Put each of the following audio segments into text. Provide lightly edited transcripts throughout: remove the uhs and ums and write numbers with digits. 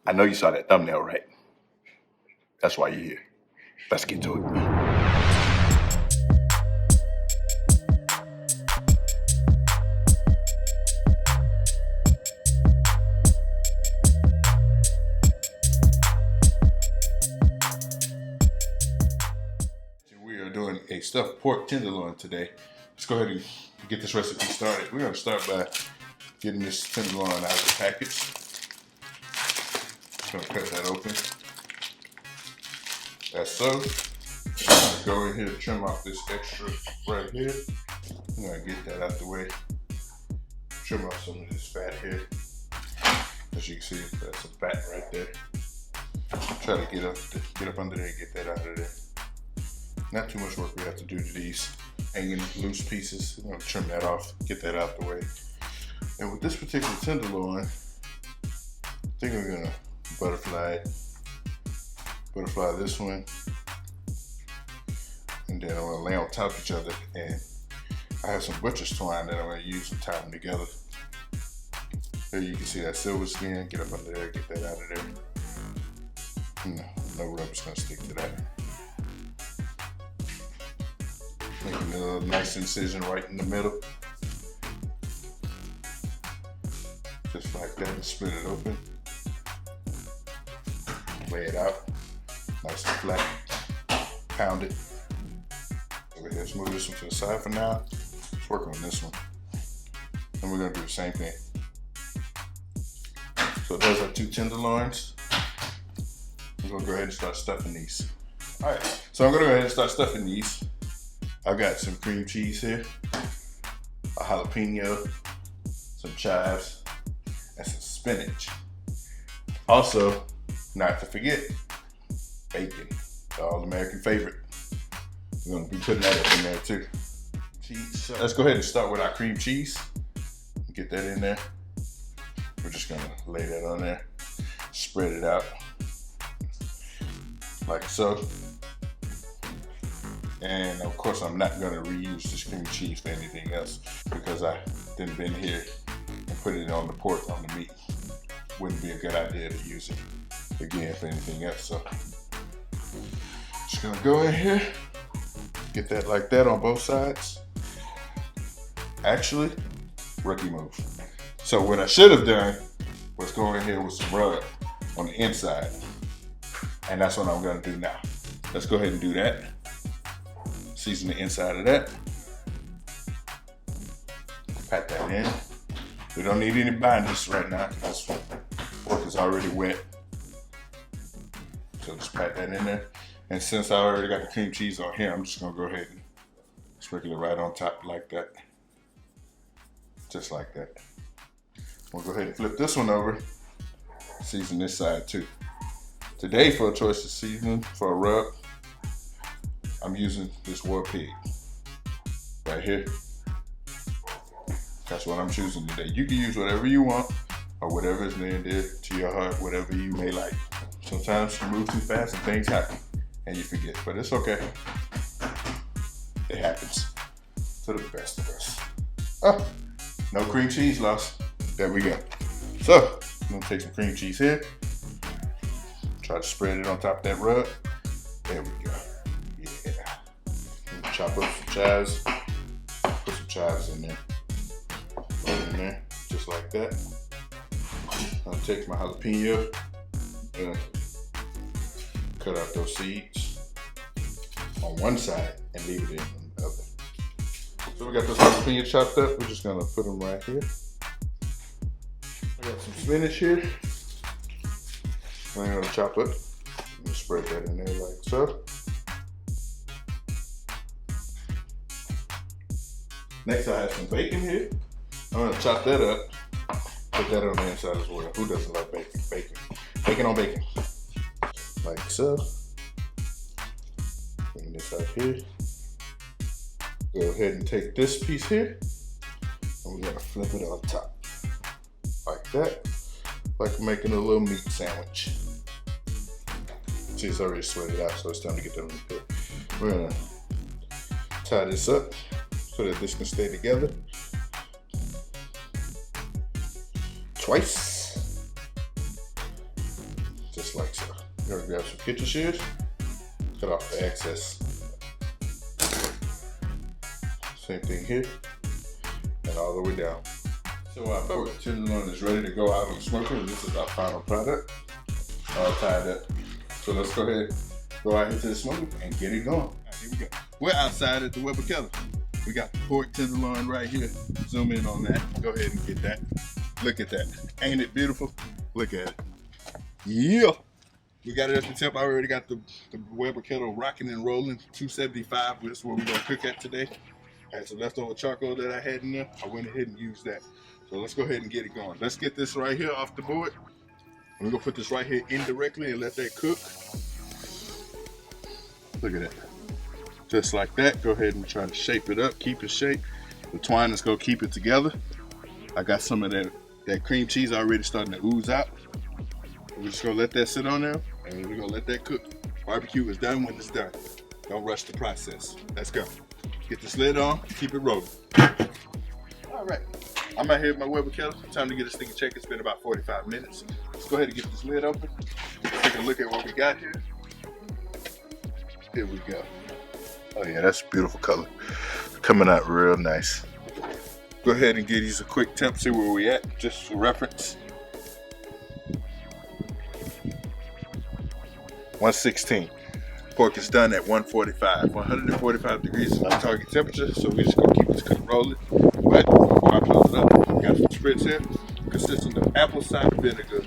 I know you saw that thumbnail, right? That's why you're here. Let's get to it. We are doing a stuffed pork tenderloin today. Let's go ahead and get this recipe started. We're going to start by getting this tenderloin out of the package. Just going to cut that open. As so. I'm going to go in here and trim off this extra right here. I'm going to get that out the way. Trim off some of this fat here. As you can see, that's some fat right there. Try to get up under there and get that out of there. Not too much work we have to do to these hanging loose pieces. I'm going to trim that off, get that out the way. And with this particular tenderloin, I think we're going to butterfly this one. And then I'm going to lay on top of each other. And I have some butcher's twine that I'm going to use and tie them together. There you can see that silver skin. Get up under there, get that out of there. No rubber's going to stick to that. Making a little nice incision right in the middle. Just like that, and split it open. Lay it out, nice and flat. Pound it. Over here, let's move this one to the side for now. Let's work on this one. And we're gonna do the same thing. So those are two tenderloins. I'm gonna go ahead and start stuffing these. All right, so I'm gonna go ahead and start stuffing these. I've got some cream cheese here, a jalapeno, some chives, and some spinach. Also, not to forget, bacon, the all-American favorite. We're gonna be putting that up in there too. So let's go ahead and start with our cream cheese. Get that in there. We're just gonna lay that on there, spread it out, like so. And of course, I'm not gonna reuse this cream cheese for anything else because I didn't been here and put it on the pork, on the meat. Wouldn't be a good idea to use it again for anything else. So just gonna go in here, get that like that on both sides. Actually, rookie move. So what I should have done was go in here with some rub on the inside. And that's what I'm gonna do now. Let's go ahead and do that. Season the inside of that. Pat that in. We don't need any binders right now because pork is already wet. So just pat that in there. And since I already got the cream cheese on here, I'm just gonna go ahead and sprinkle it right on top like that. Just like that. We'll go ahead and flip this one over. Season this side too. Today for a choice of seasoning for a rub, I'm using this War Pig right here. That's what I'm choosing today. You can use whatever you want or whatever is near and dear to your heart, whatever you may like. Sometimes you move too fast and things happen and you forget, but it's okay. It happens to the best of us. Oh, no cream cheese loss. There we go. So, I'm gonna take some cream cheese here. Try to spread it on top of that rub. There we go. Chop up some chives, put some chives in there, right in there, just like that. I'll take my jalapeno, cut out those seeds on one side and leave it in on the other. So we got this jalapeno chopped up, we're just gonna put them right here. I got some spinach here, I'm gonna chop it, I'm gonna spread that in there like so. Next, I have some bacon here. I'm gonna chop that up, put that on the inside as well. Who doesn't like bacon? Bacon. Bacon on bacon. Like so. Bring this out here. Go ahead and take this piece here, and we're gonna flip it on top. Like that. Like making a little meat sandwich. See, it's already sweated out, so it's time to get that on the pit. We're gonna tie this up so that this can stay together. Twice. just like so. You're gonna grab some kitchen shears, cut off the excess. Same thing here, and all the way down. So our pork tenderloin is ready to go out on the smoker, and this is our final product, all tied up. So let's go ahead, go out here to the smoker and get it going. All right, here we go. We're outside at the Weber kettle. We got the pork tenderloin right here. Zoom in on that. Go ahead and get that. Look at that. Ain't it beautiful? Look at it. Yeah. We got it at the temp. I already got the Weber kettle rocking and rolling. 275. This is what we're gonna cook at today. I had some leftover charcoal that I had in there. I went ahead and used that. So let's go ahead and get it going. Let's get this right here off the board. We're gonna put this right here indirectly and let that cook. Look at that. Just like that. Go ahead and try to shape it up, keep it shaped. The twine is gonna keep it together. I got some of that cream cheese already starting to ooze out. We're just gonna let that sit on there and we're gonna let that cook. Barbecue is done when it's done. Don't rush the process. Let's go. Get this lid on, keep it rolling. All right, I'm out here with my Weber kettle. Time to get this thing checked. It's been about 45 minutes. Let's go ahead and get this lid open. Take a look at what we got here. Here we go. Oh yeah, that's a beautiful color. Coming out real nice. Go ahead and give these a quick temp, see where we at, just for reference. 116. Pork is done at 145. 145 degrees is my target temperature, so we're just gonna keep this cook rolling. But before I close it up, we got some spritz here, consisting of apple cider vinegar,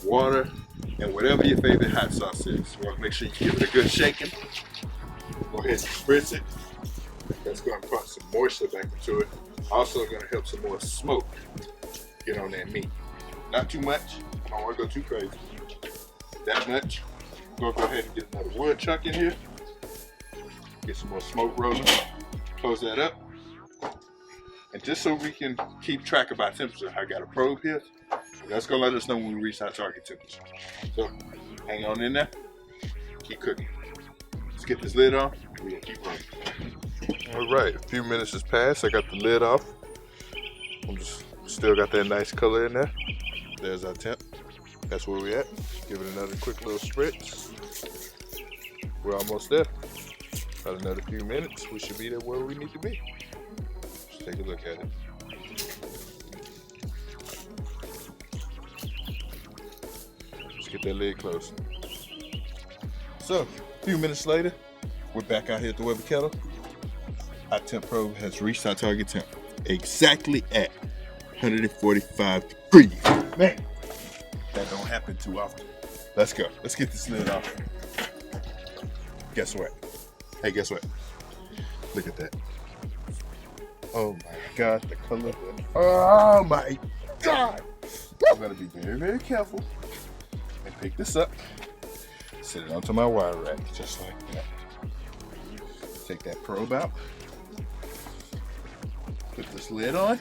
water, and whatever your favorite hot sauce is. You wanna make sure you give it a good shaking. Go ahead and spritz it. That's gonna put some moisture back into it. Also gonna help some more smoke get on that meat. Not too much, I don't wanna go too crazy. That much. Go ahead and get another wood chuck in here. Get some more smoke rolling. Close that up. And just so we can keep track of our temperature, I got a probe here. That's gonna let us know when we reach our target temperature. So hang on in there. Keep cooking. Let's get this lid on. We're gonna keep rolling. All right, a few minutes has passed. I got the lid off. I'm just still got that nice color in there. There's our temp. That's where we at. Give it another quick little spritz. We're almost there. About another few minutes. We should be there where we need to be. Just take a look at it. Let's get that lid closed. So, a few minutes later, we're back out here at the Weber kettle. Our temp probe has reached our target temp. Exactly at 145 degrees. Man. That don't happen too often. Let's go. Let's get this lid off. Guess what? Hey, guess what? Look at that. Oh my God, the color. Oh my God. I'm gonna be very, very careful and pick this up. Sit it onto my wire rack, just like that. Take that probe out. Put this lid on.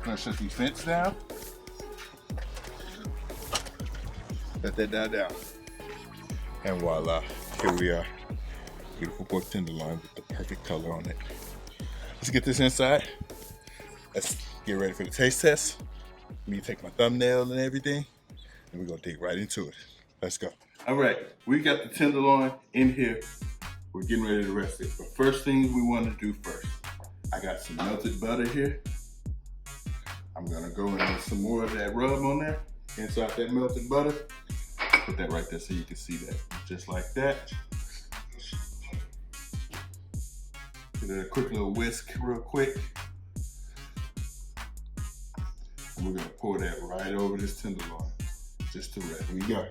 Gonna shut these vents down. Let that die down. And voila, here we are. Beautiful pork tenderloin with the perfect color on it. Let's get this inside. Let's get ready for the taste test. Me take my thumbnail and everything, and we're gonna dig right into it. Let's go. All right, we got the tenderloin in here. We're getting ready to rest it. But first thing we want to do first, I got some melted butter here. I'm gonna go in with some more of that rub on there, inside that melted butter. Put that right there so you can see that. Just like that. Give it a quick little whisk real quick. And we're gonna pour that right over this tenderloin. Just to rest. Here we go.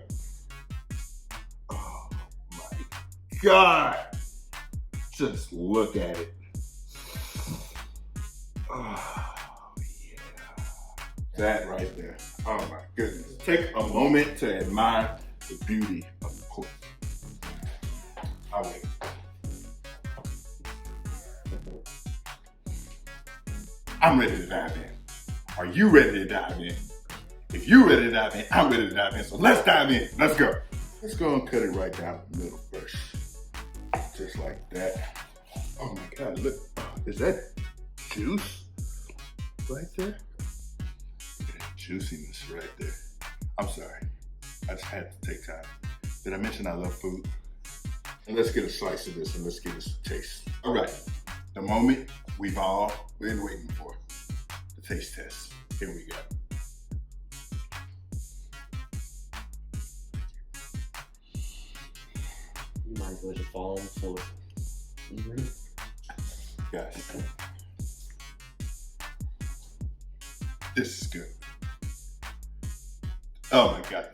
Oh my God. Just look at it. Oh yeah. That right there. Oh my goodness. Take a moment to admire the beauty of the pork. I'll wait. I'm ready to dive in. Are you ready to dive in? If you're ready to dive in, I'm ready to dive in. So let's dive in. Let's go. Let's go and cut it right down the middle first. Just like that. Oh my God, look. Is that juice right there? Look at that juiciness right there. I'm sorry. just had to take time. Did I mention I love food? And let's get a slice of this and let's give this a taste. All right, the moment we've all been waiting for, the taste test. Here we go. You might as well just fall on the floor. Guys, this is good. Oh my God.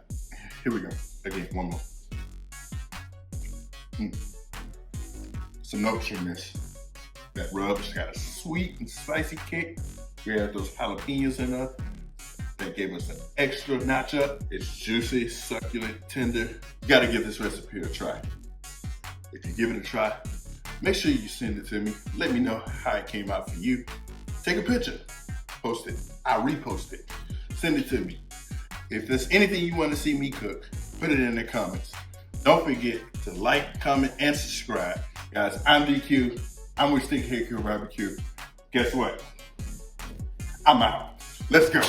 Here we go. Again, one more. Some notes in this. That rub's got a sweet and spicy kick. We have those jalapenos in there. That gave us an extra notch up. It's juicy, succulent, tender. You gotta give this recipe a try. If you give it a try, make sure you send it to me. Let me know how it came out for you. Take a picture, post it. I'll repost it. Send it to me. If there's anything you want to see me cook, put it in the comments. Don't forget to like, comment, and subscribe. Guys, I'm DQ. I'm with Stick Hickory Barbecue. Guess what? I'm out. Let's go.